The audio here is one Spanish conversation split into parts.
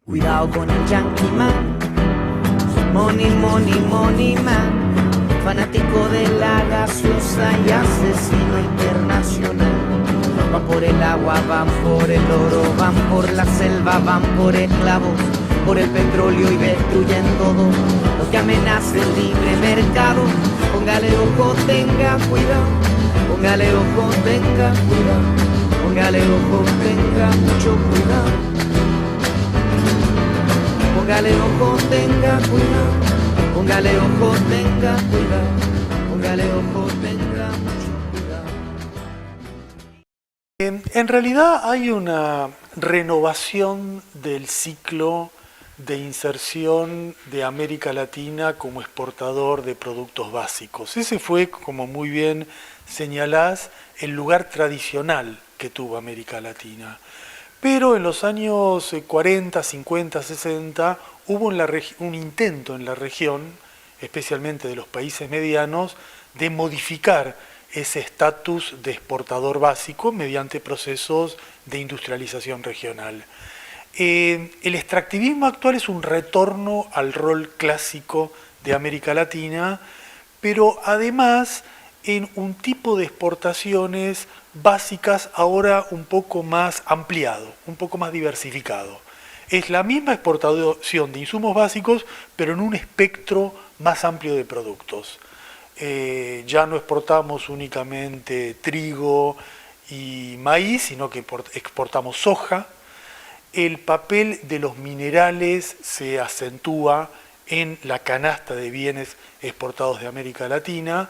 Cuidado con el Yankee Man, money, money, money man, fanático de la gaseosa y asesino internacional. Van por el agua, van por el oro, van por la selva, van por esclavos, por el petróleo y destruyen todo lo que amenaza el libre mercado. Póngale ojo, tenga cuidado, póngale ojo, tenga cuidado, póngale ojo, tenga mucho cuidado. Póngale ojo, tenga cuidado, póngale ojo, tenga cuidado, póngale ojo, tenga mucho cuidado. En realidad hay una renovación del ciclo de inserción de América Latina como exportador de productos básicos. Ese fue, como muy bien señalás, el lugar tradicional que tuvo América Latina. Pero en los años 40, 50, 60 hubo un intento en la región, especialmente de los países medianos, de modificar ese estatus de exportador básico mediante procesos de industrialización regional. El extractivismo actual es un retorno al rol clásico de América Latina, pero además en un tipo de exportaciones básicas ahora un poco más ampliado, un poco más diversificado. Es la misma exportación de insumos básicos, pero en un espectro más amplio de productos. Ya no exportamos únicamente trigo y maíz, sino que exportamos soja. El papel de los minerales se acentúa en la canasta de bienes exportados de América Latina.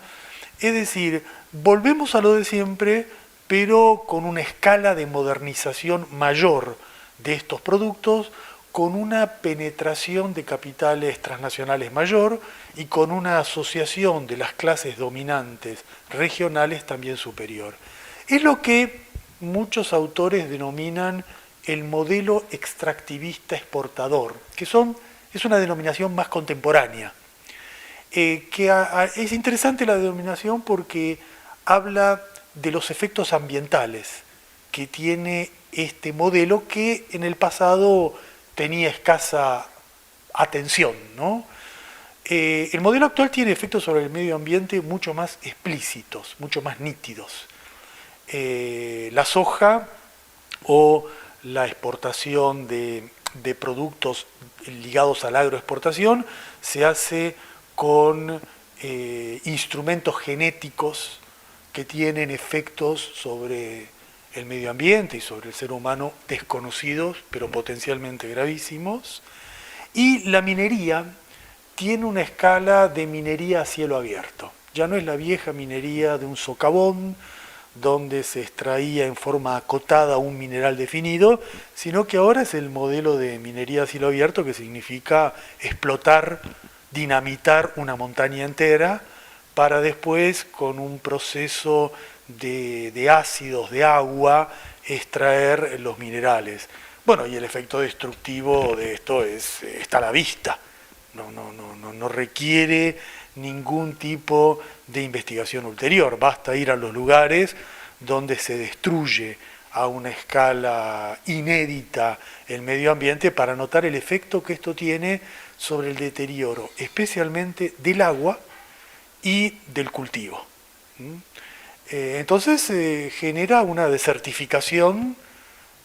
Es decir, volvemos a lo de siempre, pero con una escala de modernización mayor de estos productos, con una penetración de capitales transnacionales mayor y con una asociación de las clases dominantes regionales también superior. Es lo que muchos autores denominan el modelo extractivista exportador, que es una denominación más contemporánea. Es interesante la denominación porque habla de los efectos ambientales que tiene este modelo que en el pasado tenía escasa atención, ¿no? El modelo actual tiene efectos sobre el medio ambiente mucho más explícitos, mucho más nítidos. La soja o la exportación de productos ligados a la agroexportación se hace con instrumentos genéticos que tienen efectos sobre el medio ambiente y sobre el ser humano desconocidos, pero potencialmente gravísimos. Y la minería tiene una escala de minería a cielo abierto. Ya no es la vieja minería de un socavón, donde se extraía en forma acotada un mineral definido, sino que ahora es el modelo de minería a cielo abierto, que significa explotar, dinamitar una montaña entera para después, con un proceso de ácidos, de agua, extraer los minerales. Bueno, y el efecto destructivo de esto está a la vista. No requiere ningún tipo de investigación ulterior. Basta ir a los lugares donde se destruye a una escala inédita el medio ambiente para notar el efecto que esto tiene sobre el deterioro, especialmente del agua y del cultivo. Entonces genera una desertificación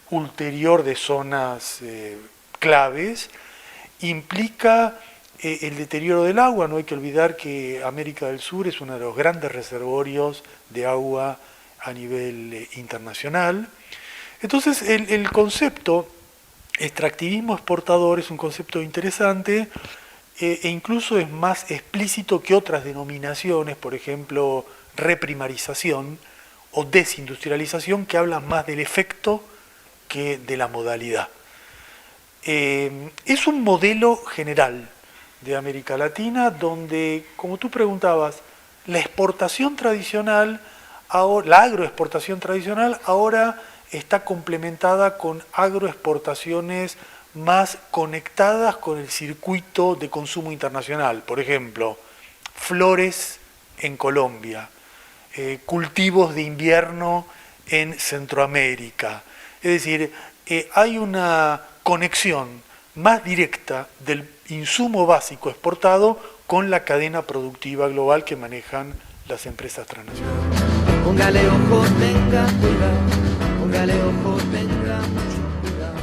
ulterior de zonas claves, implica el deterioro del agua. No hay que olvidar que América del Sur es uno de los grandes reservorios de agua a nivel internacional. Entonces el concepto extractivismo exportador es un concepto interesante e incluso es más explícito que otras denominaciones, por ejemplo, reprimarización o desindustrialización, que hablan más del efecto que de la modalidad. Es un modelo general de América Latina donde, como tú preguntabas, la exportación tradicional, la agroexportación tradicional ahora está complementada con agroexportaciones más conectadas con el circuito de consumo internacional. Por ejemplo, flores en Colombia, cultivos de invierno en Centroamérica. Es decir, hay una conexión más directa del insumo básico exportado con la cadena productiva global que manejan las empresas transnacionales. Póngale ojo, tenga cuidado, póngale ojo, tenga mucho cuidado.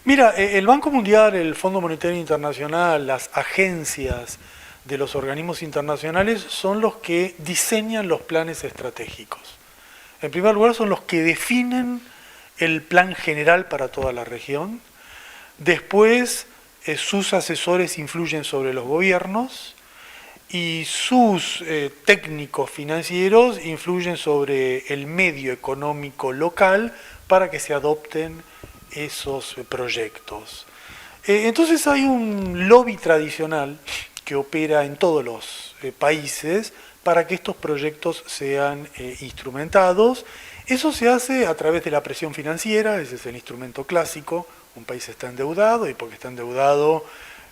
Mira, el Banco Mundial, el Fondo Monetario Internacional, las agencias de los organismos internacionales son los que diseñan los planes estratégicos. En primer lugar, son los que definen el plan general para toda la región. Después, sus asesores influyen sobre los gobiernos y sus técnicos financieros influyen sobre el medio económico local para que se adopten esos proyectos. Entonces hay un lobby tradicional que opera en todos los países para que estos proyectos sean instrumentados. Eso se hace a través de la presión financiera, ese es el instrumento clásico. Un país está endeudado y porque está endeudado,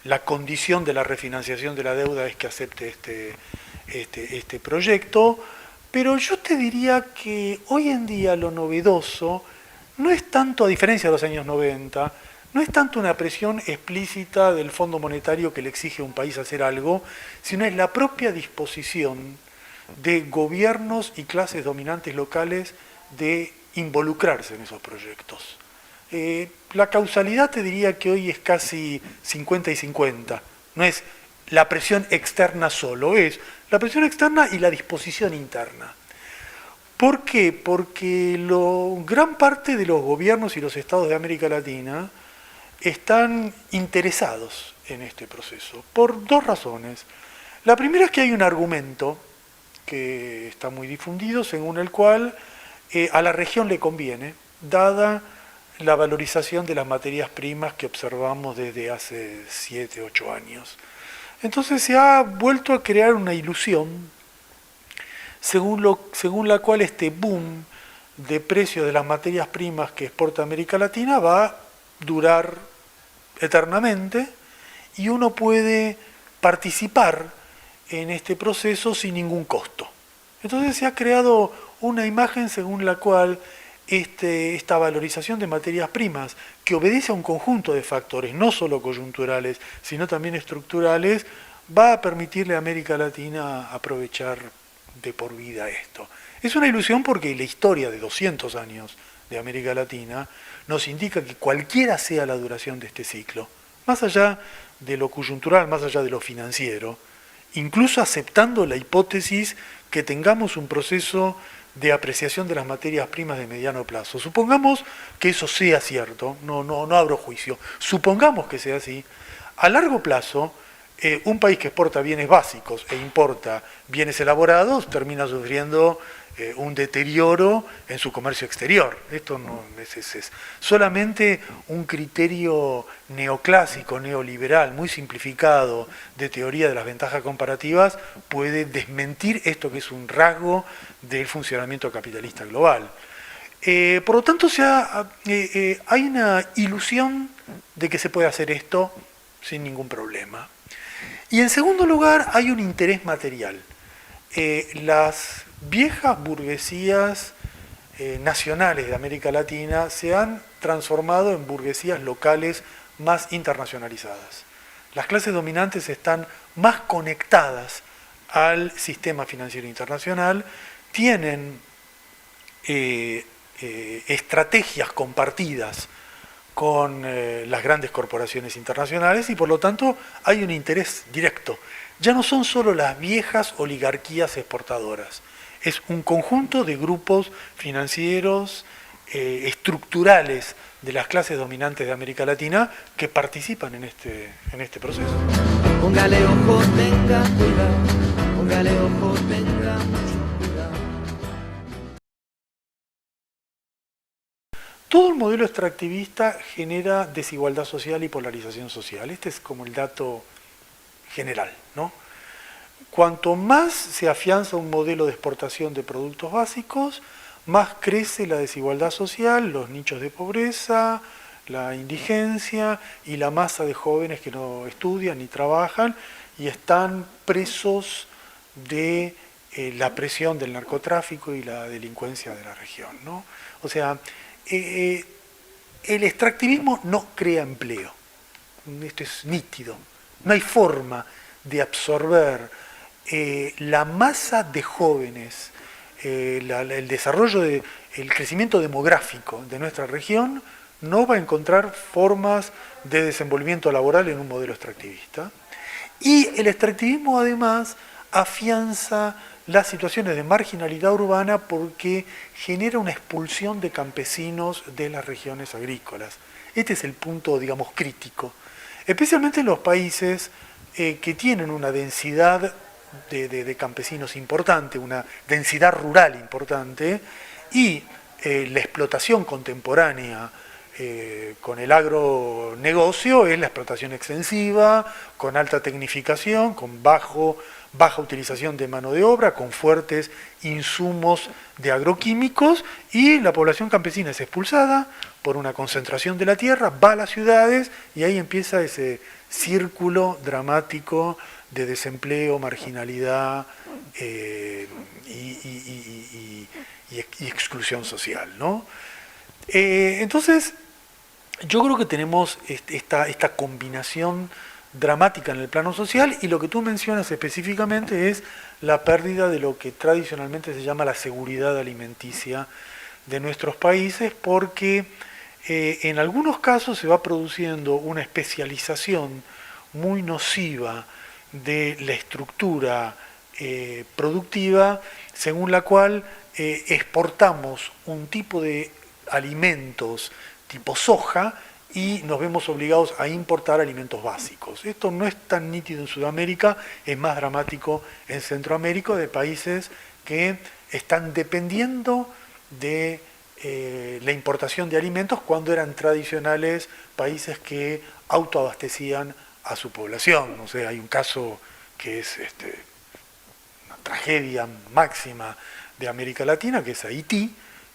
la condición de la refinanciación de la deuda es que acepte este proyecto. Pero yo te diría que hoy en día lo novedoso no es tanto, a diferencia de los años 90, no es tanto una presión explícita del Fondo Monetario que le exige a un país hacer algo, sino es la propia disposición de gobiernos y clases dominantes locales de involucrarse en esos proyectos. La causalidad te diría que hoy es casi 50 y 50. No es la presión externa solo, es la presión externa y la disposición interna. ¿Por qué? Porque gran parte de los gobiernos y los estados de América Latina están interesados en este proceso, por dos razones. La primera es que hay un argumento que está muy difundido, según el cual a la región le conviene, dada la valorización de las materias primas que observamos desde hace 7, 8 años. Entonces se ha vuelto a crear una ilusión según la cual este boom de precios de las materias primas que exporta América Latina va a durar eternamente y uno puede participar en este proceso sin ningún costo. Entonces se ha creado una imagen según la cual esta valorización de materias primas, que obedece a un conjunto de factores, no solo coyunturales, sino también estructurales, va a permitirle a América Latina aprovechar de por vida esto. Es una ilusión porque la historia de 200 años de América Latina nos indica que cualquiera sea la duración de este ciclo, más allá de lo coyuntural, más allá de lo financiero, incluso aceptando la hipótesis que tengamos un proceso de apreciación de las materias primas de mediano plazo. Supongamos que eso sea cierto, no abro juicio, supongamos que sea así, a largo plazo, un país que exporta bienes básicos e importa bienes elaborados termina sufriendo un deterioro en su comercio exterior. Esto no es solamente un criterio neoclásico, neoliberal, muy simplificado de teoría de las ventajas comparativas puede desmentir esto que es un rasgo del funcionamiento capitalista global. Por lo tanto, hay una ilusión de que se puede hacer esto sin ningún problema. Y en segundo lugar, hay un interés material. Las viejas burguesías nacionales de América Latina se han transformado en burguesías locales más internacionalizadas. Las clases dominantes están más conectadas al sistema financiero internacional, tienen estrategias compartidas con las grandes corporaciones internacionales y por lo tanto hay un interés directo. Ya no son solo las viejas oligarquías exportadoras, es un conjunto de grupos financieros estructurales de las clases dominantes de América Latina que participan en este proceso. Póngale ojo, tenga cuidado, póngale ojo, tenga mucho cuidado. Todo el modelo extractivista genera desigualdad social y polarización social. Este es como el dato general, ¿no? Cuanto más se afianza un modelo de exportación de productos básicos, más crece la desigualdad social, los nichos de pobreza, la indigencia y la masa de jóvenes que no estudian ni trabajan y están presos de la presión del narcotráfico y la delincuencia de la región, ¿no? O sea, el extractivismo no crea empleo. Esto es nítido. No hay forma de absorber la masa de jóvenes, el desarrollo, el crecimiento demográfico de nuestra región no va a encontrar formas de desenvolvimiento laboral en un modelo extractivista. Y el extractivismo además afianza las situaciones de marginalidad urbana porque genera una expulsión de campesinos de las regiones agrícolas. Este es el punto, digamos, crítico. Especialmente en los países que tienen una densidad de campesinos importante, una densidad rural importante, y la explotación contemporánea con el agronegocio es la explotación extensiva, con alta tecnificación, con baja utilización de mano de obra, con fuertes insumos de agroquímicos, y la población campesina es expulsada por una concentración de la tierra, va a las ciudades y ahí empieza ese círculo dramático de desempleo, marginalidad y exclusión social, ¿no? Entonces, yo creo que tenemos esta combinación dramática en el plano social, y lo que tú mencionas específicamente es la pérdida de lo que tradicionalmente se llama la seguridad alimenticia de nuestros países, porque en algunos casos se va produciendo una especialización muy nociva de la estructura productiva, según la cual exportamos un tipo de alimentos tipo soja y nos vemos obligados a importar alimentos básicos. Esto no es tan nítido en Sudamérica, es más dramático en Centroamérica, de países que están dependiendo de la importación de alimentos cuando eran tradicionales países que autoabastecían a su población. O sea, hay un caso que es una tragedia máxima de América Latina, que es Haití,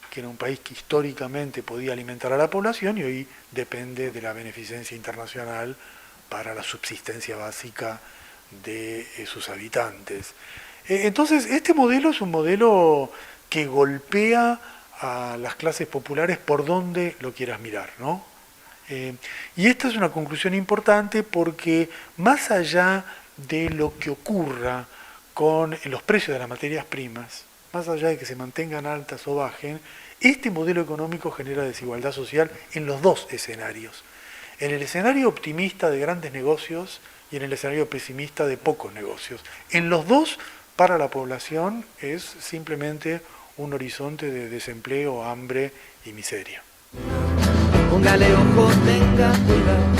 que era un país que históricamente podía alimentar a la población y hoy depende de la beneficencia internacional para la subsistencia básica de sus habitantes. Entonces, este modelo es un modelo que golpea a las clases populares por donde lo quieras mirar, ¿no? Y esta es una conclusión importante porque más allá de lo que ocurra con los precios de las materias primas, más allá de que se mantengan altas o bajen, este modelo económico genera desigualdad social en los dos escenarios. En el escenario optimista de grandes negocios y en el escenario pesimista de pocos negocios. En los dos, para la población, es simplemente un horizonte de desempleo, hambre y miseria. Póngale ojo, tenga cuidado.